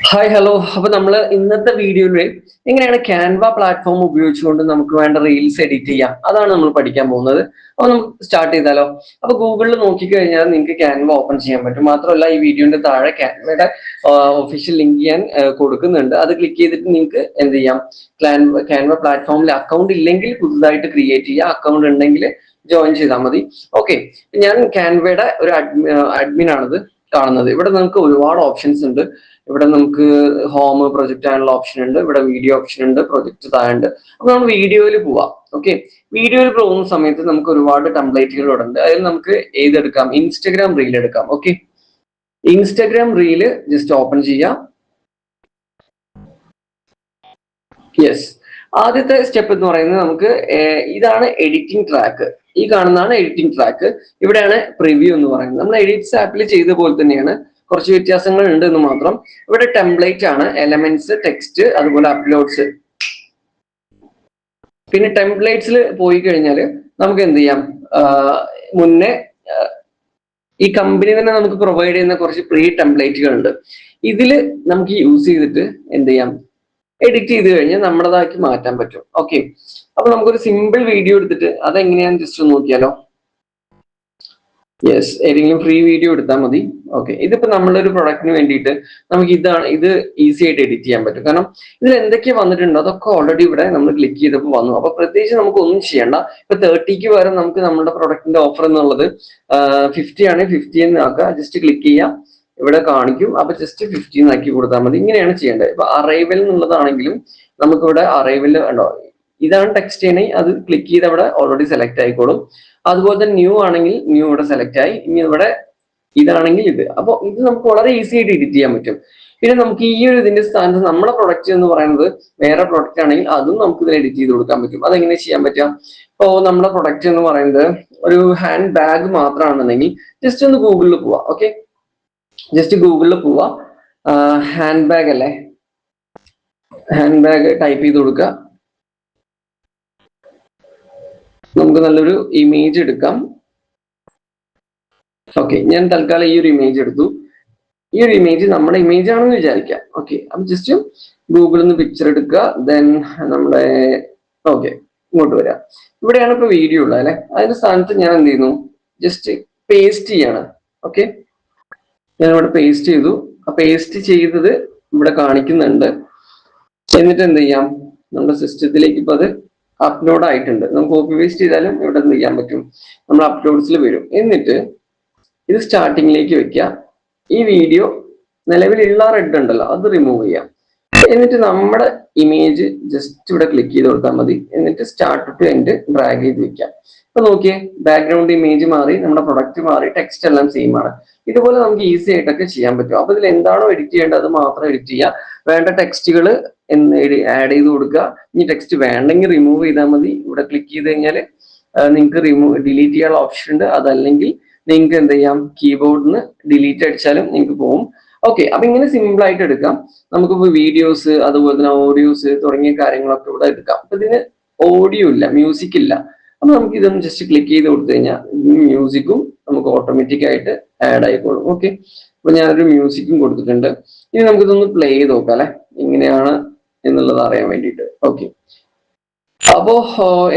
Hi hello. അപ്പൊ നമ്മള് ഇന്നത്തെ വീഡിയോയില് എങ്ങനെയാണ് ക്യാൻവ പ്ലാറ്റ്ഫോം ഉപയോഗിച്ചുകൊണ്ട് നമുക്ക് വേണ്ട റീൽസ് എഡിറ്റ് ചെയ്യാം, അതാണ് നമ്മൾ പഠിക്കാൻ പോകുന്നത്. അപ്പൊ നമുക്ക് സ്റ്റാർട്ട് ചെയ്താലോ? അപ്പൊ ഗൂഗിളിൽ നോക്കിക്കഴിഞ്ഞാൽ നിങ്ങൾക്ക് ക്യാൻവ ഓപ്പൺ ചെയ്യാൻ പറ്റും. മാത്രമല്ല ഈ വീഡിയോന്റെ താഴെ ക്യാൻവയുടെ ഒഫീഷ്യൽ ലിങ്ക് ഞാൻ കൊടുക്കുന്നുണ്ട്. അത് ക്ലിക്ക് ചെയ്തിട്ട് നിങ്ങൾക്ക് എന്ത് ചെയ്യാം, ക്യാൻവ പ്ലാറ്റ്ഫോമിൽ അക്കൗണ്ട് ഇല്ലെങ്കിൽ പുതുതായിട്ട് ക്രിയേറ്റ് ചെയ്യുക, അക്കൗണ്ട് ഉണ്ടെങ്കിൽ ജോയിൻ ചെയ്താൽ മതി. ഓക്കെ, ഞാൻ ക്യാൻവയുടെ ഒരു അഡ്മിൻ ആണിത് കാണുന്നത്. ഇവിടെ നമുക്ക് ഒരുപാട് ഓപ്ഷൻസ് ഉണ്ട്. ഇവിടെ നമുക്ക് ഹോം പ്രൊജക്റ്റ് ആനുള്ള ഓപ്ഷൻ ഉണ്ട്, ഇവിടെ വീഡിയോ ഓപ്ഷൻ ഉണ്ട്, പ്രൊജക്ട് താഴുണ്ട്. അപ്പൊ നമ്മൾ വീഡിയോയിൽ പോവാം. ഓക്കെ, വീഡിയോയിൽ പോകുന്ന സമയത്ത് നമുക്ക് ഒരുപാട് ടെംപ്ലേറ്റുകൾ ഇവിടെ ഉണ്ട്. അതിൽ നമുക്ക് ഏതെടുക്കാം? ഇൻസ്റ്റഗ്രാം റീൽ എടുക്കാം. Okay, Instagram reel just open ചെയ്യാം. യെസ്, ആദ്യത്തെ സ്റ്റെപ്പ് എന്ന് പറയുന്നത് നമുക്ക് ഇതാണ് എഡിറ്റിംഗ് ട്രാക്ക്. ഈ കാണുന്നതാണ് എഡിറ്റിംഗ് ട്രാക്ക്. ഇവിടെയാണ് പ്രിവ്യൂ എന്ന് പറയുന്നത്. നമ്മൾ എഡിറ്റ്സ് ആപ്പിൽ ചെയ്ത പോലെ തന്നെയാണ്, കുറച്ച് വ്യത്യാസങ്ങൾ ഉണ്ട് എന്ന് മാത്രം. ഇവിടെ ടെംപ്ലേറ്റ് ആണ്, എലമെന്റ്സ്, ടെക്സ്റ്റ്, അതുപോലെ അപ്ലോഡ്സ്. പിന്നെ ടെംപ്ലേറ്റ്സിൽ പോയി കഴിഞ്ഞാൽ നമുക്ക് എന്ത് ചെയ്യാം, മുന്നേ ഈ കമ്പനി തന്നെ നമുക്ക് പ്രൊവൈഡ് ചെയ്യുന്ന കുറച്ച് പ്രീ ടെംപ്ലേറ്റുകൾ ഉണ്ട്. ഇതിൽ നമുക്ക് യൂസ് ചെയ്തിട്ട് എന്ത് ചെയ്യാം, എഡിറ്റ് ചെയ്ത് കഴിഞ്ഞാൽ നമ്മുടേതാക്കി മാറ്റാൻ പറ്റും. ഓക്കെ, അപ്പൊ നമുക്കൊരു സിമ്പിൾ വീഡിയോ എടുത്തിട്ട് അതെങ്ങനെയാന്ന് ജസ്റ്റ് ഒന്ന് നോക്കിയാലോ? യെസ്, ഏതെങ്കിലും ഫ്രീ വീഡിയോ എടുത്താൽ മതി. ഓക്കെ, ഇതിപ്പോ നമ്മളൊരു പ്രൊഡക്റ്റിന് വേണ്ടിയിട്ട് നമുക്ക് ഇത് ഈസി ആയിട്ട് എഡിറ്റ് ചെയ്യാൻ പറ്റും. കാരണം ഇതിൽ എന്തൊക്കെ വന്നിട്ടുണ്ടോ അതൊക്കെ ഓൾറെഡി ഇവിടെ നമ്മൾ ക്ലിക്ക് ചെയ്തപ്പോൾ വന്നു. അപ്പൊ പ്രത്യേകിച്ച് നമുക്ക് ഒന്നും ചെയ്യണ്ട. ഇപ്പൊ 30ക്ക് പകരം നമുക്ക് നമ്മുടെ പ്രൊഡക്റ്റിന്റെ ഓഫർ എന്നുള്ളത് 50 ആണ്, 50 ആക്കുക. ജസ്റ്റ് ക്ലിക്ക് ചെയ്യാം, ഇവിടെ കാണിക്കും. അപ്പൊ ജസ്റ്റ് 15 ആക്കി കൊടുത്താൽ മതി. ഇങ്ങനെയാണ് ചെയ്യേണ്ടത്. ഇപ്പൊ അറൈവൽ എന്നുള്ളതാണെങ്കിലും നമുക്ക് ഇവിടെ അറൈവൽ ഉണ്ടോ, ഇതാണ് ടെക്സ്റ്റ് ചെയ്യണമെങ്കിൽ അത് ക്ലിക്ക് ചെയ്ത് അവിടെ ഓൾറെഡി സെലക്ട് ആയിക്കോളും. അതുപോലെ തന്നെ ന്യൂ ആണെങ്കിൽ ന്യൂ ഇവിടെ സെലക്ട് ആയി. ഇനി ഇവിടെ ഇതാണെങ്കിൽ ഇത്. അപ്പൊ ഇത് നമുക്ക് വളരെ ഈസി ആയിട്ട് എഡിറ്റ് ചെയ്യാൻ പറ്റും. പിന്നെ നമുക്ക് ഈ ഒരു ഇതിന്റെ സ്ഥാനത്ത് നമ്മുടെ പ്രൊഡക്റ്റ് എന്ന് പറയുന്നത് വേറെ പ്രൊഡക്റ്റ് ആണെങ്കിൽ അതും നമുക്ക് ഇതിൽ എഡിറ്റ് ചെയ്ത് കൊടുക്കാൻ പറ്റും. അതെങ്ങനെ ചെയ്യാൻ പറ്റുക? ഇപ്പോ നമ്മുടെ പ്രൊഡക്റ്റ് എന്ന് പറയുന്നത് ഒരു ഹാൻഡ് ബാഗ് മാത്രമാണെന്നുണ്ടെങ്കിൽ ജസ്റ്റ് ഒന്ന് ഗൂഗിളിൽ പോവാ. ഓക്കെ, ജസ്റ്റ് ഗൂഗിളിൽ പോവാ. ഹാൻഡ് ബാഗ് അല്ലേ, ഹാൻഡ് ബാഗ് ടൈപ്പ് ചെയ്ത് കൊടുക്കുക. നമുക്ക് നല്ലൊരു ഇമേജ് എടുക്കാം. ഓക്കെ, ഞാൻ തൽക്കാലം ഈ ഒരു ഇമേജ് എടുത്തു. ഈ ഒരു ഇമേജ് നമ്മുടെ ഇമേജ് ആണെന്ന് വിചാരിക്കാം. ഓക്കെ, അപ്പൊ ജസ്റ്റ് ഗൂഗിളിൽ നിന്ന് പിക്ചർ എടുക്കുക. ദെൻ നമ്മുടെ ഓക്കെ ഇങ്ങോട്ട് വരാം. ഇവിടെയാണ് ഇപ്പൊ വീഡിയോ ഉള്ളത് അല്ലെ. അതിന്റെ സ്ഥാനത്ത് ഞാൻ എന്ത് ചെയ്യുന്നു, ജസ്റ്റ് പേസ്റ്റ് ചെയ്യാണ്. ഓക്കെ, ഞാൻ ഇവിടെ പേസ്റ്റ് ചെയ്തു. ആ പേസ്റ്റ് ചെയ്തത് ഇവിടെ കാണിക്കുന്നുണ്ട്. എന്നിട്ട് എന്ത് ചെയ്യാം, നമ്മുടെ സിസ്റ്റത്തിലേക്ക് ഇപ്പൊ അത് അപ്ലോഡ് ആയിട്ടുണ്ട്. നമുക്ക് കോപ്പി പേസ്റ്റ് ചെയ്താലും ഇവിടെ എന്ത് ചെയ്യാൻ പറ്റും, നമ്മൾ അപ്ലോഡ്സിൽ വരും. എന്നിട്ട് ഇത് സ്റ്റാർട്ടിങ്ങിലേക്ക് വെക്കുക. ഈ വീഡിയോ നിലവിലുള്ള റെഡ് ഉണ്ടല്ലോ അത് റിമൂവ് ചെയ്യാം. എന്നിട്ട് നമ്മുടെ ഇമേജ് ജസ്റ്റ് ഇവിടെ ക്ലിക്ക് ചെയ്ത് കൊടുത്താൽ മതി. എന്നിട്ട് സ്റ്റാർട്ട് ടു എൻഡ് ഡ്രാഗ് ചെയ്ത് വെക്കാം. അപ്പൊ നോക്കിയേ, ബാക്ക്ഗ്രൗണ്ട് ഇമേജ് മാറി, നമ്മുടെ പ്രൊഡക്റ്റ് മാറി, ടെക്സ്റ്റ് എല്ലാം സെയിം ആണ്. ഇതുപോലെ നമുക്ക് ഈസി ആയിട്ടൊക്കെ ചെയ്യാൻ പറ്റും. അപ്പൊ ഇതിൽ എന്താണോ എഡിറ്റ് ചെയ്യേണ്ടത് അത് മാത്രം എഡിറ്റ് ചെയ്യുക. വേണ്ട ടെക്സ്റ്റുകൾ ആഡ് ചെയ്ത് കൊടുക്കുക. ഇനി ടെക്സ്റ്റ് വേണ്ടെങ്കിൽ റിമൂവ് ചെയ്താൽ മതി. ഇവിടെ ക്ലിക്ക് ചെയ്ത് കഴിഞ്ഞാൽ നിങ്ങൾക്ക് ഡിലീറ്റ് ചെയ്യാനുള്ള ഓപ്ഷൻ ഉണ്ട്. അതല്ലെങ്കിൽ നിങ്ങൾക്ക് എന്ത് ചെയ്യാം, കീബോർഡിൽ നിന്ന് ഡിലീറ്റ് അടിച്ചാലും നിങ്ങൾക്ക് പോകും. ഓക്കെ, അപ്പൊ ഇങ്ങനെ സിമ്പിൾ ആയിട്ട് എടുക്കാം. നമുക്കിപ്പോ വീഡിയോസ്, അതുപോലെ തന്നെ ഓഡിയോസ് തുടങ്ങിയ കാര്യങ്ങളൊക്കെ ഇവിടെ എടുക്കാം. അപ്പൊ ഇതിന് ഓഡിയോ ഇല്ല, മ്യൂസിക് ഇല്ല. അപ്പൊ നമുക്ക് ഇതൊന്ന് ജസ്റ്റ് ക്ലിക്ക് ചെയ്ത് കൊടുത്തു കഴിഞ്ഞാൽ മ്യൂസിക്കും നമുക്ക് ഓട്ടോമാറ്റിക് ആയിട്ട് ആഡ് ആയിക്കോളും. ഓക്കെ, അപ്പൊ ഞാനൊരു മ്യൂസിക്കും കൊടുത്തിട്ടുണ്ട്. ഇനി നമുക്കിതൊന്ന് പ്ലേ ചെയ്ത് നോക്കാം അല്ലെ, എങ്ങനെയാണ് എന്നുള്ളത് അറിയാൻ വേണ്ടിയിട്ട്. ഓക്കെ, അപ്പോ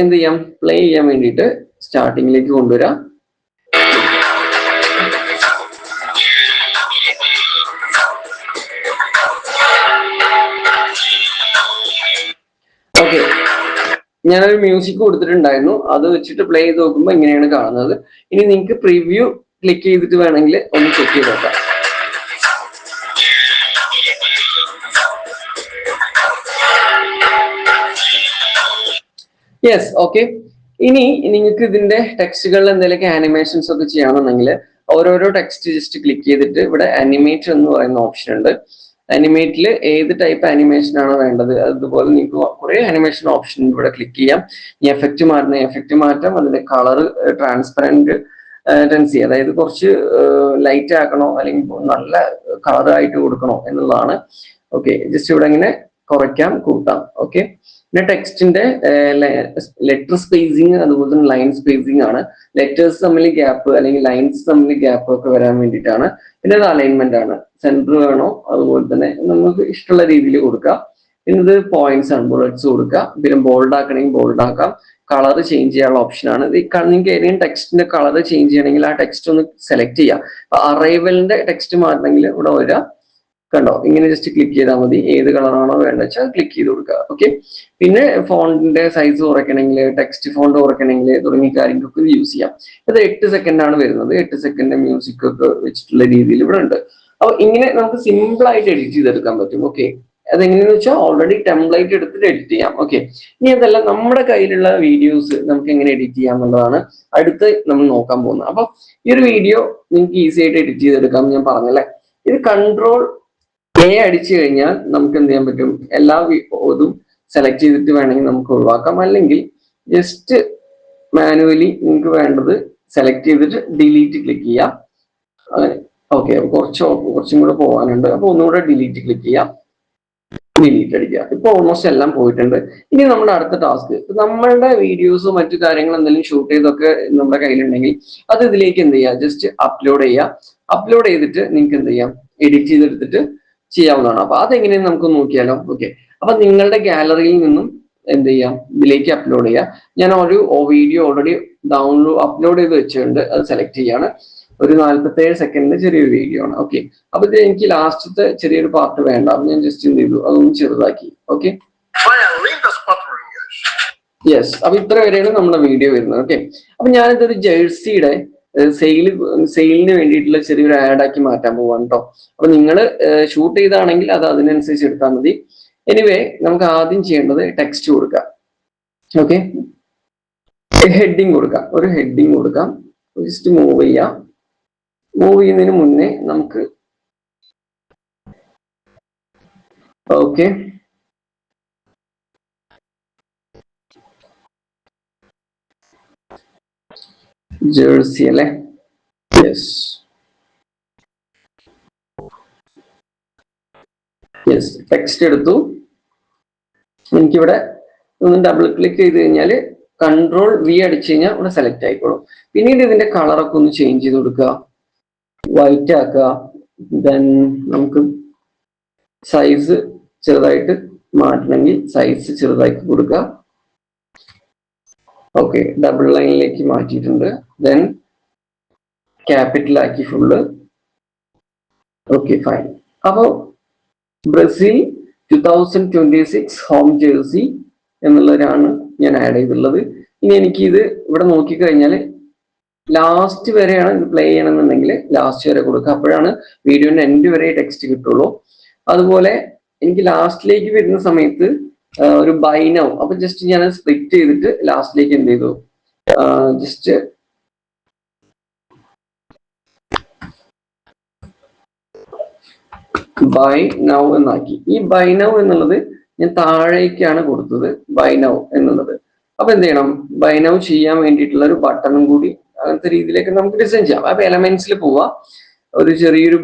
എന്ത് ചെയ്യാം, പ്ലേ ചെയ്യാൻ വേണ്ടിയിട്ട് സ്റ്റാർട്ടിങ്ങിലേക്ക് കൊണ്ടുവരാം. ഓക്കെ, ഞാനൊരു മ്യൂസിക് കൊടുത്തിട്ടുണ്ടായിരുന്നു. അത് വെച്ചിട്ട് പ്ലേ ചെയ്ത് നോക്കുമ്പോൾ ഇങ്ങനെയാണ് കാണുന്നത്. ഇനി നിങ്ങൾക്ക് പ്രിവ്യൂ ക്ലിക്ക് ചെയ്തിട്ട് വേണമെങ്കിൽ ഒന്ന് ചെക്ക് ചെയ്ത് നോക്കാം. Yes, okay. ഇനി നിങ്ങൾക്ക് ഇതിന്റെ ടെക്സ്റ്റുകളിൽ എന്തെങ്കിലുമൊക്കെ ആനിമേഷൻസ് ഒക്കെ ചെയ്യണമെന്നുണ്ടെങ്കിൽ ഓരോരോ ടെക്സ്റ്റ് ജസ്റ്റ് ക്ലിക്ക് ചെയ്തിട്ട് ഇവിടെ അനിമേറ്റ് എന്ന് പറയുന്ന ഓപ്ഷൻ ഉണ്ട്. അനിമേറ്റിൽ ഏത് ടൈപ്പ് ആനിമേഷൻ ആണ് വേണ്ടത്, അതുപോലെ നിങ്ങൾക്ക് കുറെ ആനിമേഷൻ ഓപ്ഷൻ ഇവിടെ ക്ലിക്ക് ചെയ്യാം. ഈ എഫക്റ്റ് മാറ്റുന്ന എഫക്റ്റ് മാറ്റാം. അതിന്റെ കളർ ട്രാൻസ്പെറന്റ് ടെൻസി, അതായത് കുറച്ച് ലൈറ്റ് ആക്കണോ അല്ലെങ്കിൽ നല്ല കളർ ആയിട്ട് കൊടുക്കണോ എന്നുള്ളതാണ്. ഓക്കെ, ജസ്റ്റ് ഇവിടെ ഇങ്ങനെ കുറയ്ക്കാം, കൂട്ടാം. ഓക്കെ. പിന്നെ ടെക്സ്റ്റിന്റെ ലെറ്റർ സ്പേസിങ് അതുപോലെ തന്നെ ലൈൻ സ്പേസിങ് ആണ്. ലെറ്റേഴ്സ് തമ്മിൽ ഗ്യാപ്പ് അല്ലെങ്കിൽ ലൈൻസ് തമ്മിൽ ഗ്യാപ്പ് ഒക്കെ വരാൻ വേണ്ടിയിട്ടാണ്. പിന്നെ അത് അലൈൻമെന്റ് ആണ്. സെന്റർ വേണോ അതുപോലെ തന്നെ നമുക്ക് ഇഷ്ടമുള്ള രീതിയിൽ കൊടുക്കാം. പിന്നെ ഇത് പോയിന്റ്സ് ആണ്, ബുള്ളറ്റ്സ് കൊടുക്കുക. പിന്നെ ബോൾഡ് ആക്കണമെങ്കിൽ ബോൾഡ് ആക്കാം. കളർ ചേഞ്ച് ചെയ്യാനുള്ള ഓപ്ഷൻ ആണ്. നിങ്ങൾക്ക് ഏതെങ്കിലും ടെക്സ്റ്റിന്റെ കളർ ചേഞ്ച് ചെയ്യണമെങ്കിൽ ആ ടെക്സ്റ്റ് ഒന്ന് സെലക്ട് ചെയ്യാം. അറൈവലിന്റെ ടെക്സ്റ്റ് മാറണമെങ്കിൽ ഇവിടെ വരിക, കണ്ടോ, ഇങ്ങനെ ജസ്റ്റ് ക്ലിക്ക് ചെയ്താൽ മതി. ഏത് കളറാണോ വേണ്ടത് വെച്ചാൽ ക്ലിക്ക് ചെയ്ത് കൊടുക്കുക. ഓക്കെ. പിന്നെ ഫോണ്ടിന്റെ സൈസ് കുറയ്ക്കണമെങ്കിൽ, ടെക്സ്റ്റ് ഫോണ്ട് കുറയ്ക്കണമെങ്കിൽ തുടങ്ങിയ കാര്യങ്ങളൊക്കെ യൂസ് ചെയ്യാം. ഇത് 8 സെക്കൻഡ് ആണ് വരുന്നത്. 8 സെക്കൻഡ് മ്യൂസിക് ഒക്കെ വെച്ചിട്ടുള്ള രീതിയിൽ ഇവിടെ ഉണ്ട്. അപ്പൊ ഇങ്ങനെ നമുക്ക് സിമ്പിൾ ആയിട്ട് എഡിറ്റ് ചെയ്തെടുക്കാൻ പറ്റും. ഓക്കെ. അതെങ്ങനെയാന്ന് വെച്ചാൽ ഓൾറെഡി ടെംപ്ലേറ്റ് എടുത്തിട്ട് എഡിറ്റ് ചെയ്യാം. ഓക്കെ. ഇനി അതല്ല, നമ്മുടെ കയ്യിലുള്ള വീഡിയോസ് നമുക്ക് എങ്ങനെ എഡിറ്റ് ചെയ്യാം എന്നുള്ളതാണ് അടുത്ത് നമ്മൾ നോക്കാൻ പോകുന്നത്. അപ്പൊ ഈ ഒരു വീഡിയോ നിങ്ങൾക്ക് ഈസി ആയിട്ട് എഡിറ്റ് ചെയ്തെടുക്കാം ഞാൻ പറഞ്ഞല്ലേ. ഇത് കൺട്രോൾ A അടിച്ചു കഴിഞ്ഞാൽ നമുക്ക് എന്ത് ചെയ്യാൻ പറ്റും, എല്ലാ ഇതും സെലക്ട് ചെയ്തിട്ട് വേണമെങ്കിൽ നമുക്ക് ഒഴിവാക്കാം. അല്ലെങ്കിൽ ജസ്റ്റ് മാനുവലി നിങ്ങൾക്ക് വേണ്ടത് സെലക്ട് ചെയ്തിട്ട് ഡിലീറ്റ് ക്ലിക്ക് ചെയ്യാം. അങ്ങനെ. ഓക്കെ. കുറച്ചും കൂടെ പോകാനുണ്ട്. അപ്പൊ ഒന്നുകൂടെ ഡിലീറ്റ് ക്ലിക്ക് ചെയ്യാം, ഡിലീറ്റ് അടിക്കുക. ഇപ്പൊ ഓൾമോസ്റ്റ് എല്ലാം പോയിട്ടുണ്ട്. ഇനി നമ്മുടെ അടുത്ത ടാസ്ക്, നമ്മളുടെ വീഡിയോസും മറ്റു കാര്യങ്ങളും എന്തെങ്കിലും ഷൂട്ട് ചെയ്തൊക്കെ നമ്മുടെ കയ്യിലുണ്ടെങ്കിൽ അത് ഇതിലേക്ക് എന്ത് ചെയ്യുക, ജസ്റ്റ് അപ്ലോഡ് ചെയ്യുക. അപ്ലോഡ് ചെയ്തിട്ട് നിങ്ങൾക്ക് എന്ത് ചെയ്യാം, എഡിറ്റ് ചെയ്തെടുത്തിട്ട് ചെയ്യാവുന്നതാണ്. അപ്പൊ അതെങ്ങനെയെന്ന് നമുക്ക് നോക്കിയാലോ. ഓക്കെ. അപ്പൊ നിങ്ങളുടെ ഗാലറിയിൽ നിന്നും എന്ത് ചെയ്യാം, ഇതിലേക്ക് അപ്ലോഡ് ചെയ്യുക. ഞാൻ ഒരു വീഡിയോ ഓൾറെഡി അപ്ലോഡ് ചെയ്ത് വെച്ചിട്ടുണ്ട്. അത് സെലക്ട് ചെയ്യാണ്. ഒരു 47 സെക്കൻഡിന്റെ ചെറിയൊരു വീഡിയോ ആണ്. ഓക്കെ. അപ്പൊ ഇത് എനിക്ക് ലാസ്റ്റത്തെ ചെറിയൊരു പാർട്ട് വേണ്ട. ഞാൻ ജസ്റ്റ് എന്ത് ചെയ്തു, അതൊന്ന് ചെറുതാക്കി. ഓക്കെ. യെസ്. അപ്പൊ ഇത്ര വരെയാണ് നമ്മുടെ വീഡിയോ വരുന്നത്. ഓക്കെ. അപ്പൊ ഞാനിതൊരു ജേഴ്സിയുടെ സെയിലിന് വേണ്ടിയിട്ടുള്ള ചെറിയൊരു ആഡ് ആക്കി മാറ്റാൻ പോവാണ് കേട്ടോ. അപ്പൊ നിങ്ങൾ ഷൂട്ട് ചെയ്താണെങ്കിൽ അത് അതിനനുസരിച്ച് എടുത്താൽ മതി. എനിവേ, നമുക്ക് ആദ്യം ചെയ്യേണ്ടത് ടെക്സ്റ്റ് കൊടുക്കാം. ഓക്കെ. ഹെഡിങ് കൊടുക്കാം. ഒരു ഹെഡിങ് കൊടുക്കാം. ജസ്റ്റ് മൂവ് ചെയ്യാം. മൂവ് ചെയ്യുന്നതിന് മുന്നേ നമുക്ക് ഓക്കെ ജേഴ്സി അല്ലേ. യെസ് യെസ് ടെക്സ്റ്റ് എടുത്തു. എനിക്കിവിടെ ഒന്ന് ഡബിൾ ക്ലിക്ക് ചെയ്ത് കഴിഞ്ഞാൽ കൺട്രോൾ V അടിച്ചു കഴിഞ്ഞാൽ ഇവിടെ സെലക്ട് ആയിക്കോളും. പിന്നീട് ഇതിന്റെ കളറൊക്കെ ഒന്ന് ചേഞ്ച് ചെയ്ത് കൊടുക്കുക, വൈറ്റ് ആക്കുക. ദെൻ നമുക്ക് സൈസ് ചെറുതായിട്ട് മാറ്റണമെങ്കിൽ സൈസ് ചെറുതാക്കി കൊടുക്കുക. ഓക്കെ. ഡബിൾ ലൈനിലേക്ക് മാറ്റിയിട്ടുണ്ട്. ദെൻ ക്യാപിറ്റൽ ആക്കി ഫുള്ള്. Okay, fine. അപ്പോൾ ബ്രസീൽ 2026 ഹോം ജേഴ്സി എന്നുള്ളവരാണ് ഞാൻ ആഡ് ചെയ്തിട്ടുള്ളത്. ഇനി എനിക്ക് ഇത് ഇവിടെ നോക്കിക്കഴിഞ്ഞാൽ ലാസ്റ്റ് വരെയാണ് ഇത് പ്ലേ ചെയ്യണമെന്നുണ്ടെങ്കിൽ ലാസ്റ്റ് വരെ കൊടുക്കുക. അപ്പോഴാണ് വീഡിയോന്റെ എൻഡ് വരെ ടെക്സ്റ്റ് കിട്ടുള്ളൂ. അതുപോലെ എനിക്ക് ലാസ്റ്റിലേക്ക് വരുന്ന സമയത്ത് ഒരു ബൈ നൗ, അപ്പൊ ജസ്റ്റ് ഞാൻ സ്പ്ലിറ്റ് ചെയ്തിട്ട് ലാസ്റ്റിലേക്ക് എന്ത് ചെയ്തു, ജസ്റ്റ് ബൈ നൗ എന്നാക്കി. ഈ ബൈ നൗ എന്നുള്ളത് ഞാൻ താഴേക്കാണ് കൊടുത്തത്, ബൈ നൗ എന്നുള്ളത്. അപ്പൊ എന്ത് ചെയ്യണം, ബൈ നൗ ചെയ്യാൻ വേണ്ടിയിട്ടുള്ള ഒരു ബട്ടണും കൂടി അങ്ങനത്തെ രീതിയിലേക്ക് നമുക്ക് ഡിസൈൻ ചെയ്യാം. അപ്പൊ എലമെന്റ്സിൽ പോവാ, ഒരു ചെറിയൊരു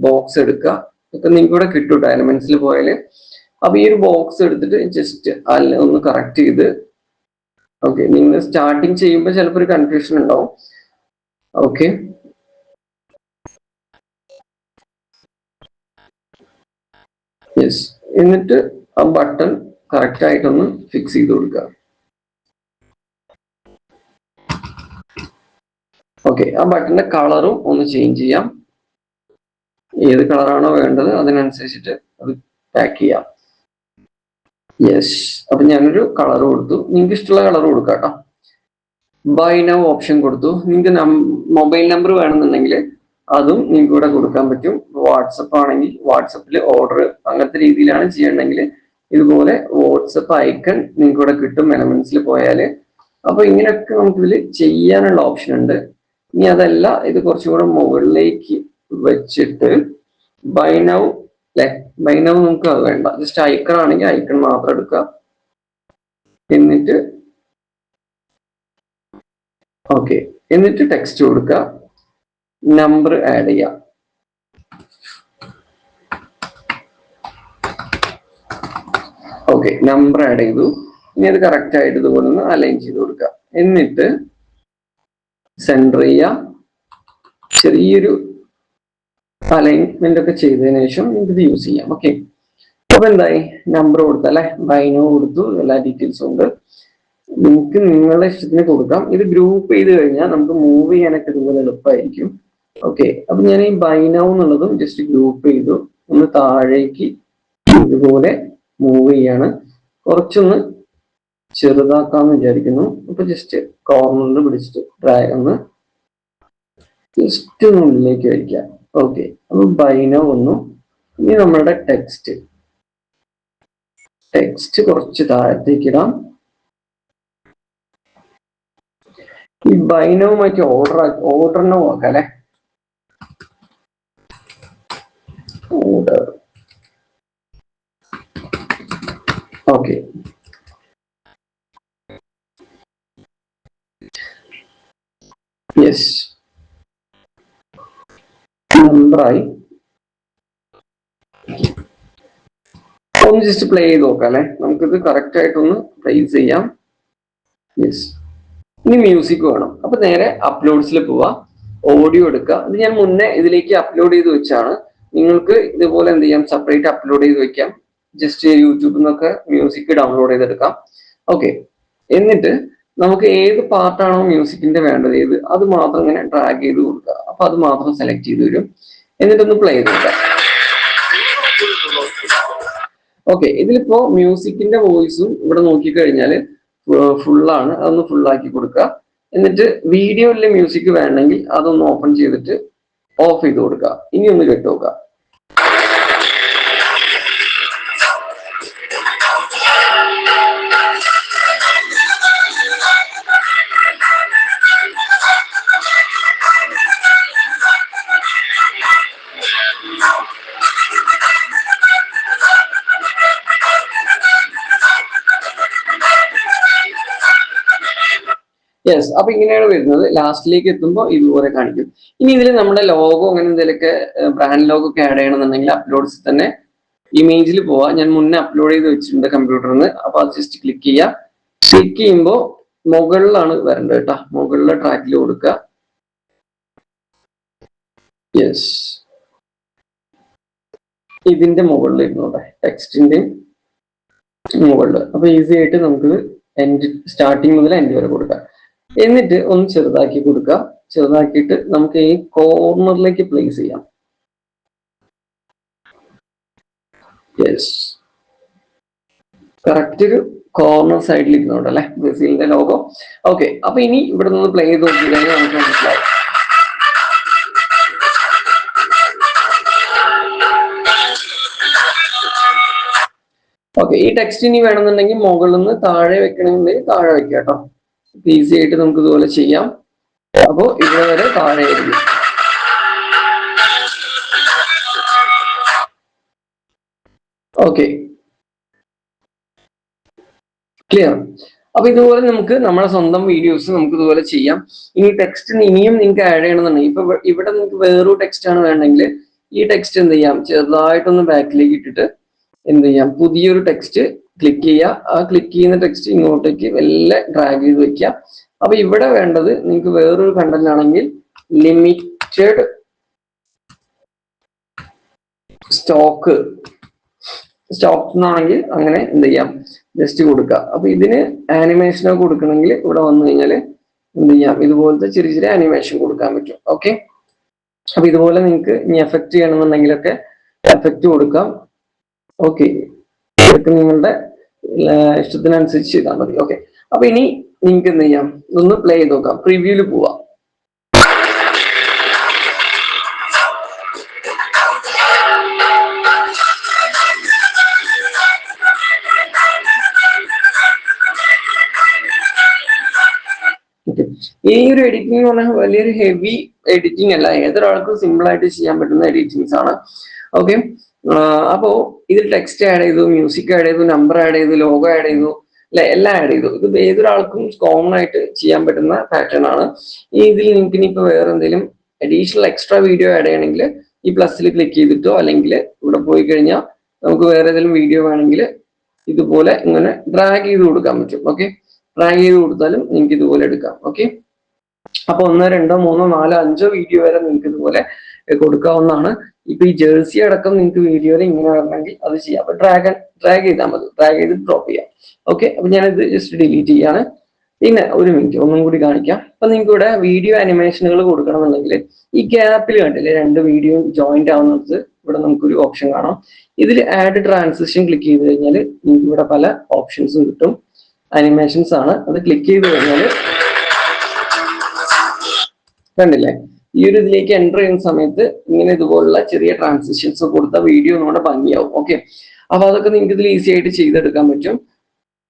ബോക്സ് എടുക്കുക. ഇപ്പൊ നിങ്ങൾക്ക് ഇവിടെ കിട്ടും എലമെന്റ്സിൽ പോയാല്. അപ്പൊ ഈ ഒരു ബോക്സ് എടുത്തിട്ട് ജസ്റ്റ് ഒന്ന് കറക്റ്റ് ചെയ്ത്, ഓക്കെ. നിങ്ങൾ സ്റ്റാർട്ടിങ് ചെയ്യുമ്പോൾ ചിലപ്പോൾ ഒരു കൺഫ്യൂഷൻ ഉണ്ടാവും. ഓക്കെ. യെസ്. എന്നിട്ട് ആ ബട്ടൺ കറക്റ്റ് ആയിട്ടൊന്ന് ഫിക്സ് ചെയ്ത് കൊടുക്കുക. ഓക്കെ. ആ ബട്ടന്റെ കളറും ഒന്ന് ചേഞ്ച് ചെയ്യാം. ഏത് കളറാണോ വേണ്ടത് അതിനനുസരിച്ചിട്ട് അത് പാക്ക് ചെയ്യാം. യെസ്. അപ്പൊ ഞാനൊരു കളർ കൊടുത്തു. നിങ്ങൾക്ക് ഇഷ്ടമുള്ള കളർ കൊടുക്കാം കേട്ടോ. ബൈ നൗ ഓപ്ഷൻ കൊടുത്തു. നിങ്ങൾക്ക് മൊബൈൽ നമ്പർ വേണമെന്നുണ്ടെങ്കിൽ അതും നിങ്ങൾക്ക് ഇവിടെ കൊടുക്കാൻ പറ്റും. വാട്സപ്പ് ആണെങ്കിൽ വാട്സപ്പിൽ ഓർഡർ അങ്ങനത്തെ രീതിയിലാണ് ചെയ്യണമെങ്കിൽ ഇതുപോലെ വാട്സപ്പ് ഐക്കൺ നിങ്ങൾക്ക് ഇവിടെ കിട്ടും എലമെന്റ്സിൽ പോയാല്. അപ്പൊ ഇങ്ങനെയൊക്കെ നമുക്ക് ഇതിൽ ചെയ്യാനുള്ള ഓപ്ഷൻ ഉണ്ട്. ഇനി അതല്ല, ഇത് കുറച്ചുകൂടെ മുകളിലേക്ക് വെച്ചിട്ട് ബൈ നൗ അല്ലെ, ബൈ നൗ നമുക്ക് അത് വേണ്ട, ജസ്റ്റ് ഐക്കൺ ആണെങ്കിൽ ഐക്കൺ മാത്രം എടുക്കുക. എന്നിട്ട് ഓക്കെ, എന്നിട്ട് ടെക്സ്റ്റ് കൊടുക്കുക, നമ്പർ ആഡ് ചെയ്യാം. ഓക്കെ, നമ്പർ ആഡ് ചെയ്തു. ഇനി അത് കറക്റ്റ് ആയിട്ട് ഇതുപോലെ ഒന്ന് അലൈൻ ചെയ്ത് കൊടുക്കുക. എന്നിട്ട് സെൻറ്റർ ചെയ്യുക. ചെറിയൊരു അലൈൻമെന്റ് ഒക്കെ ചെയ്തതിനു ശേഷം നിങ്ങൾക്ക് ഇത് യൂസ് ചെയ്യാം. ഓക്കെ, അപ്പൊ എന്തായി, നമ്പർ കൊടുത്ത അല്ലെ, ബൈനോ കൊടുത്തു, എല്ലാ ഡീറ്റെയിൽസും ഉണ്ട്. നിങ്ങൾക്ക് നിങ്ങളുടെ ഇഷ്ടത്തിന് കൊടുക്കാം. ഇത് ഗ്രൂപ്പ് ചെയ്ത് കഴിഞ്ഞാൽ നമുക്ക് മൂവ് ചെയ്യാനൊക്കെ ഇതുപോലെ എളുപ്പമായിരിക്കും. ഓക്കെ, അപ്പൊ ഞാൻ ഈ ബൈനോ എന്നുള്ളതും ജസ്റ്റ് ഗ്രൂപ്പ് ചെയ്തു, ഒന്ന് താഴേക്ക് ഇതുപോലെ മൂവ് ചെയ്യാണ്. കുറച്ചൊന്ന് ചെറുതാക്കാന്ന് വിചാരിക്കുന്നു. അപ്പൊ ജസ്റ്റ് കോർണറിൽ പിടിച്ചിട്ട് ഡ്രാഗ് ഒന്ന് ജസ്റ്റ് ഒന്ന് ഉള്ളിലേക്ക് വയ്ക്കാം. ഓക്കെ, അപ്പൊ ബൈനോ വന്നു. ഇനി നമ്മളുടെ ടെക്സ്റ്റ് കുറച്ച് താഴത്തേക്ക് ഇടാം. ഈ ബൈനോവുമായിട്ട് ഓർഡറിനെ നോക്കാം അല്ലെ. ഓർഡർ ഓക്കെ, യെസ്, നമ്പറായി. ഒന്ന് ജസ്റ്റ് പ്ലേ ചെയ്ത് നോക്കാം അല്ലെ, നമുക്കിത് കറക്റ്റ് ആയിട്ടൊന്ന് പ്ലേസ് ചെയ്യാം. യെസ്, ഇനി മ്യൂസിക് വേണം. അപ്പൊ നേരെ അപ്ലോഡ്സിൽ പോവാ, ഓഡിയോ എടുക്കുക. ഇത് ഞാൻ മുന്നേ ഇതിലേക്ക് അപ്ലോഡ് ചെയ്ത് വെച്ചാണ്. നിങ്ങൾക്ക് ഇതുപോലെ എന്ത് ചെയ്യാം, സെപ്പറേറ്റ് അപ്ലോഡ് ചെയ്ത് വെക്കാം. ജസ്റ്റ് യൂട്യൂബിൽ നിന്നൊക്കെ മ്യൂസിക് ഡൗൺലോഡ് ചെയ്തെടുക്കാം. ഓക്കെ, എന്നിട്ട് നമുക്ക് ഏത് പാർട്ടാണോ മ്യൂസിക്കിന്റെ വേണ്ടത്, അത് മാത്രം ഇങ്ങനെ ഡ്രാഗ് ചെയ്ത് കൊടുക്കുക. അപ്പൊ അത് മാത്രം സെലക്ട് ചെയ്ത് വരും. എന്നിട്ടൊന്ന് പ്ലേ ചെയ്ത് കൊടുക്കാം. ഓക്കെ, ഇതിലിപ്പോ മ്യൂസിക്കിന്റെ വോയിസും ഇവിടെ നോക്കിക്കഴിഞ്ഞാൽ ഫുള്ളാണ്. അതൊന്ന് ഫുള്ളാക്കി കൊടുക്കുക. എന്നിട്ട് വീഡിയോയിലെ മ്യൂസിക് വേണമെങ്കിൽ അതൊന്ന് ഓപ്പൺ ചെയ്തിട്ട് ഓഫ് ചെയ്ത് കൊടുക്കുക. ഇനി ഒന്ന് കേട്ട് നോക്കുക. യെസ്, അപ്പൊ ഇങ്ങനെയാണ് വരുന്നത്. ലാസ്റ്റിലേക്ക് എത്തുമ്പോൾ ഇതുപോലെ കാണിക്കും. ഇനി ഇതിൽ നമ്മുടെ ലോഗോ അങ്ങനെ എന്തെങ്കിലുമൊക്കെ ബ്രാൻഡ് ലോഗോ ഒക്കെ ആഡ് ചെയ്യണമെന്നുണ്ടെങ്കിൽ അപ്ലോഡ്സ് തന്നെ ഇമേജിൽ പോവാ. ഞാൻ മുന്നേ അപ്ലോഡ് ചെയ്ത് വെച്ചിട്ടുണ്ട് കമ്പ്യൂട്ടറിൽ നിന്ന്. അപ്പൊ അത് ജസ്റ്റ് ക്ലിക്ക് ചെയ്യുക. ക്ലിക്ക് ചെയ്യുമ്പോൾ മുകളിലാണ് വരേണ്ടത് കേട്ടോ. മുകളിലെ ട്രാക്കിൽ കൊടുക്കുക. യെസ്, ഇതിന്റെ മുകളിൽ ഇരുന്നോട്ടെ, ടെക്സ്റ്റിന്റെ മുകളിൽ. അപ്പൊ ഈസി ആയിട്ട് നമുക്ക് എൻഡ്, സ്റ്റാർട്ടിങ് മുതൽ എൻഡ് വരെ കൊടുക്കാം. എന്നിട്ട് ഒന്ന് ചെറുതാക്കി കൊടുക്കുക. ചെറുതാക്കിയിട്ട് നമുക്ക് ഈ കോർണറിലേക്ക് പ്ലേസ് ചെയ്യാം. യെസ്, കറക്റ്റ് ഒരു കോർണർ സൈഡിൽ ഇരുന്നോണ്ട് അല്ലെ, ബ്രസീലിന്റെ ലോഗോ. ഓക്കെ, അപ്പൊ ഇനി ഇവിടെ നിന്ന് പ്ലേ ചെയ്ത് നോക്കി കഴിഞ്ഞാൽ നമുക്ക് മനസ്സിലാവും. ഓക്കെ, ഈ ടെക്സ്റ്റ് ഇനി വേണമെന്നുണ്ടെങ്കിൽ മുകളിൽ നിന്ന് താഴെ വെക്കണമെന്നുണ്ടെങ്കിൽ താഴെ വെക്കാം കേട്ടോ. ഈസി ആയിട്ട് നമുക്ക് ഇതുപോലെ ചെയ്യാം. അപ്പോ ഇവിടെ വരെ താഴെ ആയിരിക്കും. Okay, clear. അപ്പൊ ഇതുപോലെ നമുക്ക് നമ്മുടെ സ്വന്തം വീഡിയോസ് നമുക്ക് ഇതുപോലെ ചെയ്യാം. ഇനി ടെക്സ്റ്റ് ഇനിയും നിങ്ങൾക്ക് ആഡ് ചെയ്യണമെന്നുണ്ടെങ്കിൽ, ഇപ്പൊ ഇവിടെ നിങ്ങൾക്ക് വേറൊരു ടെക്സ്റ്റ് ആണ് വേണമെങ്കിൽ ഈ ടെക്സ്റ്റ് എന്ത് ചെയ്യാം, ചെറുതായിട്ടൊന്ന് ബാക്കിലേക്ക് ഇട്ടിട്ട് എന്ത് ചെയ്യാം, പുതിയൊരു ടെക്സ്റ്റ് ക്ലിക്ക് ചെയ്യുക. ആ ക്ലിക്ക് ചെയ്യുന്ന ടെക്സ്റ്റ് ഇങ്ങോട്ടേക്ക് എല്ലാം ഡ്രാഗ് ചെയ്ത് വെക്കുക. അപ്പൊ ഇവിടെ വേണ്ടത് നിങ്ങൾക്ക് വേറൊരു കണ്ടന്റ് ആണെങ്കിൽ ലിമിറ്റഡ് സ്റ്റോക്ക് എന്നാണെങ്കിൽ അങ്ങനെ എന്ത് ചെയ്യാം, ജസ്റ്റ് കൊടുക്കുക. അപ്പൊ ഇതിന് ആനിമേഷനൊക്കെ കൊടുക്കണമെങ്കിൽ ഇവിടെ വന്നു കഴിഞ്ഞാൽ എന്ത് ചെയ്യാം, ഇതുപോലത്തെ ചെറിയ ചെറിയ ആനിമേഷൻ കൊടുക്കാൻ പറ്റും. ഓക്കെ, അപ്പൊ ഇതുപോലെ നിങ്ങൾക്ക് ഇനി എഫക്റ്റ് ചെയ്യണമെന്നുണ്ടെങ്കിലൊക്കെ എഫക്റ്റ് കൊടുക്കാം. ഓക്കെ, ഇതൊക്കെ നിങ്ങളുടെ ഇഷ്ടത്തിനനുസരിച്ച് ചെയ്താൽ മതി. ഓക്കെ, അപ്പൊ ഇനി നിങ്ങൾക്ക് എന്ത് ചെയ്യാം, ഒന്ന് പ്ലേ ചെയ്ത് നോക്കാം. പ്രിവ്യൂവിൽ പോവാം. ഈ ഒരു എഡിറ്റിംഗ് എന്ന് പറഞ്ഞാൽ വലിയൊരു ഹെവി എഡിറ്റിംഗ് അല്ല, ഏതൊരാൾക്കും സിമ്പിൾ ആയിട്ട് ചെയ്യാൻ പറ്റുന്ന എഡിറ്റിംഗ്സ് ആണ്. ഓക്കെ, അപ്പോ ഇതിൽ ടെക്സ്റ്റ് ആഡ് ചെയ്തു, മ്യൂസിക് ആഡ് ചെയ്തു, നമ്പർ ആഡ് ചെയ്തു, ലോഗോ ആഡ് ചെയ്തു, അല്ലെ, എല്ലാം ആഡ് ചെയ്തു. ഇത് ഏതൊരാൾക്കും കോമൺ ആയിട്ട് ചെയ്യാൻ പറ്റുന്ന പാറ്റേൺ ആണ്. ഇതിൽ നിങ്ങൾക്ക് ഇനിയിപ്പോ വേറെ എന്തെങ്കിലും അഡീഷണൽ എക്സ്ട്രാ വീഡിയോ ആഡ് ചെയ്യണമെങ്കിൽ ഈ പ്ലസ്സിൽ ക്ലിക്ക് ചെയ്തിട്ടോ അല്ലെങ്കിൽ ഇവിടെ പോയി കഴിഞ്ഞാൽ നമുക്ക് വേറെ ഏതെങ്കിലും വീഡിയോ വേണമെങ്കിൽ ഇതുപോലെ ഇങ്ങനെ ഡ്രാഗ് ചെയ്ത് കൊടുക്കാൻ പറ്റും. ഓക്കെ, ഡ്രാഗ് ചെയ്ത് കൊടുത്താലും നിങ്ങൾക്ക് ഇതുപോലെ എടുക്കാം. ഓക്കെ, അപ്പൊ 1, 2, 3, 4, 5 വീഡിയോ വരെ നിങ്ങൾക്ക് ഇതുപോലെ കൊടുക്കാവുന്നതാണ്. ഇപ്പൊ ഈ ജേഴ്സി അടക്കം നിങ്ങൾക്ക് വീഡിയോയിൽ ഇങ്ങനെ വരണമെങ്കിൽ അത് ചെയ്യാം. അപ്പൊ ഡ്രാഗ് ചെയ്താൽ മതി, ഡ്രാഗ് ചെയ്ത് ഡ്രോപ്പ് ചെയ്യാം. ഓക്കെ, അപ്പൊ ഞാനിത് ജസ്റ്റ് ഡിലീറ്റ് ചെയ്യാണ്. പിന്നെ ഒരു മിനിറ്റ് ഒന്നും കൂടി കാണിക്കാം. അപ്പൊ നിങ്ങൾക്ക് ഇവിടെ വീഡിയോ അനിമേഷനുകൾ കൊടുക്കണമെന്നുണ്ടെങ്കിൽ ഈ ഗ്യാപ്പിൽ കണ്ടില്ലേ 2 വീഡിയോ ജോയിന്റ് ആവുന്നത്, ഇവിടെ നമുക്കൊരു ഓപ്ഷൻ കാണാം. ഇതിൽ ആഡ് ട്രാൻസിഷൻ ക്ലിക്ക് ചെയ്ത് കഴിഞ്ഞാൽ നിങ്ങൾക്ക് ഇവിടെ പല ഓപ്ഷൻസും കിട്ടും. അനിമേഷൻസ് ആണ്, അത് ക്ലിക്ക് ചെയ്ത് കഴിഞ്ഞാൽ കണ്ടില്ലേ, ഈ ഒരു ഇതിലേക്ക് എൻ്റർ ചെയ്യുന്ന സമയത്ത് ഇങ്ങനെ ഇതുപോലുള്ള ചെറിയ ട്രാൻസിഷൻസ് കൊടുത്ത വീഡിയോ നമ്മുടെ ഭംഗിയാവും. ഓക്കെ, അപ്പൊ അതൊക്കെ നിങ്ങൾക്ക് ഇതിൽ ഈസി ആയിട്ട് ചെയ്തെടുക്കാൻ പറ്റും.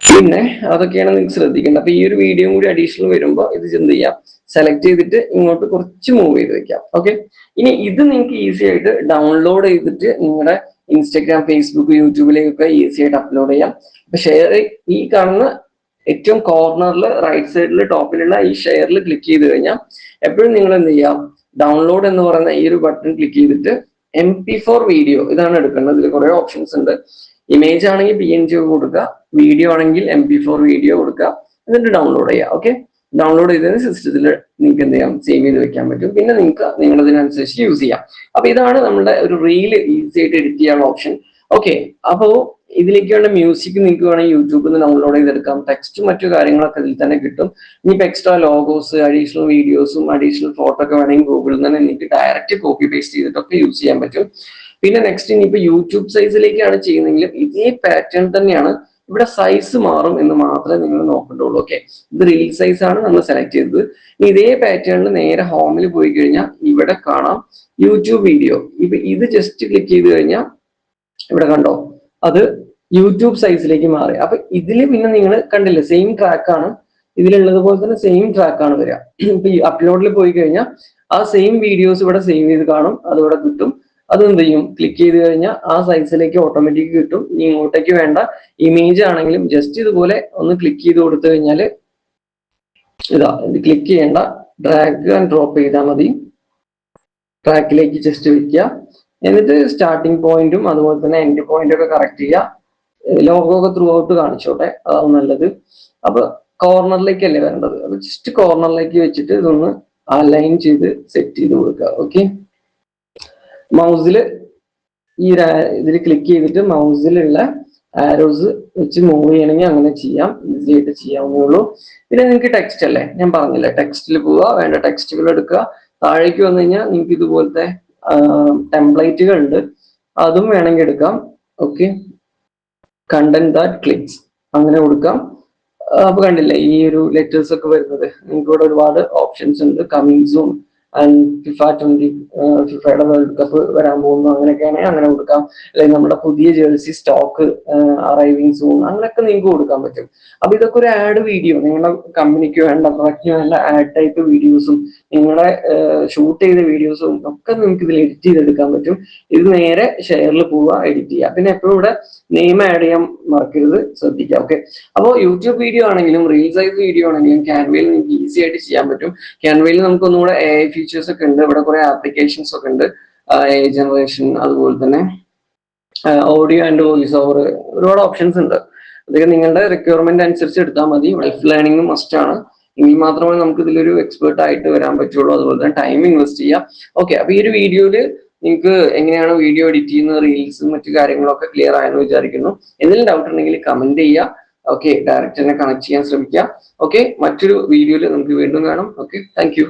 പിന്നെ അതൊക്കെയാണ് നിങ്ങൾക്ക് ശ്രദ്ധിക്കേണ്ടത്. അപ്പൊ ഈ ഒരു വീഡിയോ കൂടി അഡീഷണൽ വരുമ്പോൾ ഇത് എന്ത് ചെയ്യാം, സെലക്ട് ചെയ്തിട്ട് ഇങ്ങോട്ട് കുറച്ച് മൂവ് ചെയ്ത് വെക്കാം. ഓക്കെ, ഇനി ഇത് നിങ്ങൾക്ക് ഈസി ആയിട്ട് ഡൗൺലോഡ് ചെയ്തിട്ട് നിങ്ങളുടെ ഇൻസ്റ്റാഗ്രാം, ഫേസ്ബുക്ക്, യൂട്യൂബിലേക്കൊക്കെ ഈസി ആയിട്ട് അപ്ലോഡ് ചെയ്യാം. അപ്പൊ ഷെയർ, ഈ കാണുന്ന ഏറ്റവും കോർണറിൽ റൈറ്റ് സൈഡിൽ ടോപ്പിലുള്ള ഈ ഷെയറിൽ ക്ലിക്ക് ചെയ്ത് കഴിഞ്ഞാൽ എപ്പോഴും നിങ്ങൾ എന്ത് ചെയ്യാം, ഡൗൺലോഡ് എന്ന് പറയുന്ന ഈ ഒരു ബട്ടൺ ക്ലിക്ക് ചെയ്തിട്ട് MP4 വീഡിയോ ഇതാണ് എടുക്കേണ്ടത്. ഇതിൽ കുറെ ഓപ്ഷൻസ് ഉണ്ട്. ഇമേജ് ആണെങ്കിൽ PNG കൊടുക്കുക, വീഡിയോ ആണെങ്കിൽ MP4 വീഡിയോ കൊടുക്കുക, എന്നിട്ട് ഡൗൺലോഡ് ചെയ്യുക. ഓക്കെ, ഡൗൺലോഡ് ചെയ്തതിന് സിസ്റ്റത്തിൽ നിങ്ങൾക്ക് എന്ത് ചെയ്യാം, സേവ് ചെയ്ത് വെക്കാൻ പറ്റും. പിന്നെ നിങ്ങൾക്ക് നിങ്ങളതിനനുസരിച്ച് യൂസ് ചെയ്യാം. അപ്പൊ ഇതാണ് നമ്മുടെ ഒരു റീൽ ഈസി ആയിട്ട് എഡിറ്റ് ചെയ്യാനുള്ള ഓപ്ഷൻ. ഓക്കെ, അപ്പോ ഇതിലേക്ക് വേണ്ട മ്യൂസിക് നിങ്ങൾക്ക് വേണമെങ്കിൽ യൂട്യൂബിൽ നിന്ന് ഡൗൺലോഡ് ചെയ്തെടുക്കാം. ടെക്സ്റ്റും മറ്റു കാര്യങ്ങളൊക്കെ ഇതിൽ തന്നെ കിട്ടും. ഇനിയിപ്പോൾ എക്സ്ട്രാ ലോഗോസ്, അഡീഷണൽ വീഡിയോസും അഡീഷണൽ ഫോട്ടോ ഒക്കെ വേണമെങ്കിൽ ഗൂഗിളിൽ നിന്ന് നിങ്ങൾക്ക് ഡയറക്റ്റ് കോപ്പി പേസ്റ്റ് ചെയ്തിട്ടൊക്കെ യൂസ് ചെയ്യാൻ പറ്റും. പിന്നെ നെക്സ്റ്റ് ഇനിയിപ്പോൾ യൂട്യൂബ് സൈസിലേക്കാണ് ചെയ്യുന്നതെങ്കിലും ഇതേ പാറ്റേൺ തന്നെയാണ്. ഇവിടെ സൈസ് മാറും എന്ന് മാത്രമേ നിങ്ങൾ നോക്കണ്ടുള്ളൂ. ഓക്കെ, ഇത് റീൽ സൈസ് ആണ് നമ്മൾ സെലക്ട് ചെയ്തത്. ഇനി ഇതേ പാറ്റേണിൽ നേരെ ഹോമിൽ പോയി കഴിഞ്ഞാൽ ഇവിടെ കാണാം യൂട്യൂബ് വീഡിയോ. ഇപ്പൊ ഇത് ജസ്റ്റ് ക്ലിക്ക് ചെയ്ത് കഴിഞ്ഞാൽ ഇവിടെ കണ്ടോ, അത് യൂട്യൂബ് സൈസിലേക്ക് മാറി. അപ്പൊ ഇതില് പിന്നെ നിങ്ങൾ കണ്ടില്ലേ, സെയിം ട്രാക്കാണ് ഇതിലുള്ളത് പോലെ തന്നെ സെയിം ട്രാക്കാണ് വരിക. ഇപ്പൊ ഈ അപ്ലോഡിൽ പോയി കഴിഞ്ഞാൽ ആ സെയിം വീഡിയോസ് ഇവിടെ സേവ് ചെയ്ത് കാണും, അതിവിടെ കിട്ടും. അതെന്ത് ചെയ്യും, ക്ലിക്ക് ചെയ്ത് കഴിഞ്ഞാൽ ആ സൈസിലേക്ക് ഓട്ടോമാറ്റിക് കിട്ടും. ഇനി ഇങ്ങോട്ടേക്ക് വേണ്ട ഇമേജ് ആണെങ്കിലും ജസ്റ്റ് ഇതുപോലെ ഒന്ന് ക്ലിക്ക് ചെയ്ത് കൊടുത്തു കഴിഞ്ഞാൽ ഇതാ, ഇത് ക്ലിക്ക് ചെയ്യേണ്ട, ഡ്രാഗ് ആൻഡ് ഡ്രോപ്പ് ചെയ്താൽ മതി. ട്രാക്കിലേക്ക് ജസ്റ്റ് വെക്കുക, എന്നിട്ട് സ്റ്റാർട്ടിങ് പോയിന്റും അതുപോലെ തന്നെ എൻഡ് പോയിന്റും ഒക്കെ കറക്റ്റ് ചെയ്യുക. ലോഗോ ഒക്കെ ത്രൂ ഔട്ട് കാണിച്ചോട്ടെ, അതാണ് നല്ലത്. അപ്പൊ കോർണറിലേക്കല്ലേ വരേണ്ടത്, അപ്പൊ ജസ്റ്റ് കോർണറിലേക്ക് വെച്ചിട്ട് ഇതൊന്ന് അലൈൻ ചെയ്ത് സെറ്റ് ചെയ്ത് കൊടുക്കുക. ഓക്കെ, മൗസിൽ ഈ ഇതിൽ ക്ലിക്ക് ചെയ്തിട്ട് മൗസിലുള്ള ആരോസ് വെച്ച് മൂവ് ചെയ്യണമെങ്കിൽ അങ്ങനെ ചെയ്യാം, ഈസി ആയിട്ട് ചെയ്യാവുന്നേ. പിന്നെ നിങ്ങൾക്ക് ടെക്സ്റ്റ് അല്ലേ, ഞാൻ പറഞ്ഞില്ലേ, ടെക്സ്റ്റിൽ പോവുക, വേണ്ട ടെക്സ്റ്റുകൾ എടുക്കുക. താഴേക്ക് വന്നു കഴിഞ്ഞാൽ നിങ്ങൾക്ക് ഇതുപോലത്തെ ടെംപ്ലേറ്റുകൾ ഉണ്ട്, അതും വേണമെങ്കിൽ എടുക്കാം. ഓക്കെ, കണ്ടന്റ് ദാറ്റ് ക്ലിക്സ് അങ്ങനെ കൊടുക്കാം. അപ്പൊ കണ്ടില്ലേ ഈ ഒരു ലെറ്റേഴ്സ് ഒക്കെ വരുന്നത്, നിങ്ങൾക്ക് ഇവിടെ ഒരുപാട് ഓപ്ഷൻസ് ഉണ്ട്. കമ്മിങ് സൂൺ ആൻഡ് ഫിഫയുടെ വേൾഡ് കപ്പ് വരാൻ പോകുന്നു, അങ്ങനെയൊക്കെയാണെങ്കിൽ അങ്ങനെ കൊടുക്കാം. അല്ലെങ്കിൽ നമ്മുടെ പുതിയ ജേഴ്സി സ്റ്റോക്ക് അറൈവിങ് സൂൺ, അങ്ങനെയൊക്കെ നിങ്ങൾക്ക് കൊടുക്കാൻ പറ്റും. അപ്പൊ ഇതൊക്കെ ഒരു ആഡ് വീഡിയോ, നിങ്ങളുടെ കമ്പനിക്ക് വേണ്ട പ്രൊഡക്റ്റിന് വേണ്ട ആഡ് ടൈപ്പ് വീഡിയോസും നിങ്ങളെ ഷൂട്ട് ചെയ്ത വീഡിയോസും ഒക്കെ നിങ്ങൾക്ക് ഇതിൽ എഡിറ്റ് ചെയ്തെടുക്കാൻ പറ്റും. ഇത് നേരെ ഷെയറിൽ പോവുക, എഡിറ്റ് ചെയ്യുക. പിന്നെ എപ്പോഴും ഇവിടെ നെയിം ആഡ് ചെയ്യാൻ മറക്കരുത്, ശ്രദ്ധിക്കുക. ഓക്കെ, അപ്പോൾ യൂട്യൂബ് വീഡിയോ ആണെങ്കിലും റീൽ സൈസ് വീഡിയോ ആണെങ്കിലും ക്യാൻവയിൽ നിങ്ങൾക്ക് ഈസി ആയിട്ട് ചെയ്യാൻ പറ്റും. ക്യാൻവയിൽ നമുക്ക് ഒന്നുകൂടെ AI ഫീച്ചേഴ്സ് ഒക്കെ ഉണ്ട്, ഇവിടെ കുറെ ആപ്ലിക്കേഷൻസ് ഒക്കെ ഉണ്ട്, AI ജനറേഷൻ, അതുപോലെ തന്നെ ഓഡിയോ ആൻഡ് വോയിസ് ഓവർ, ഒരുപാട് ഓപ്ഷൻസ് ഉണ്ട്. അതൊക്കെ നിങ്ങളുടെ റിക്വയർമെന്റ് അനുസരിച്ച് എടുത്താൽ മതി. സെൽഫ് ലേണിംഗും മസ്റ്റ് ആണ്, എങ്കിൽ മാത്രമേ നമുക്ക് ഇതിലൊരു എക്സ്പേർട്ട് ആയിട്ട് വരാൻ പറ്റുള്ളൂ. അതുപോലെ തന്നെ ടൈം ഇൻവെസ്റ്റ് ചെയ്യാം. ഓക്കെ, അപ്പൊ ഈ ഒരു വീഡിയോയിൽ നിങ്ങൾക്ക് എങ്ങനെയാണ് വീഡിയോ എഡിറ്റ് ചെയ്യുന്നത്, റീൽസും മറ്റു കാര്യങ്ങളൊക്കെ ക്ലിയർ ആയെന്ന് വിചാരിക്കുന്നു. എന്തെങ്കിലും ഡൗട്ട് ഉണ്ടെങ്കിൽ കമന്റ് ചെയ്യുക. ഓക്കെ, ഡയറക്റ്റ് തന്നെ കണക്ട് ചെയ്യാൻ ശ്രമിക്കുക. ഓക്കെ, മറ്റൊരു വീഡിയോയിൽ നമുക്ക് വീണ്ടും കാണാം. Okay, thank you.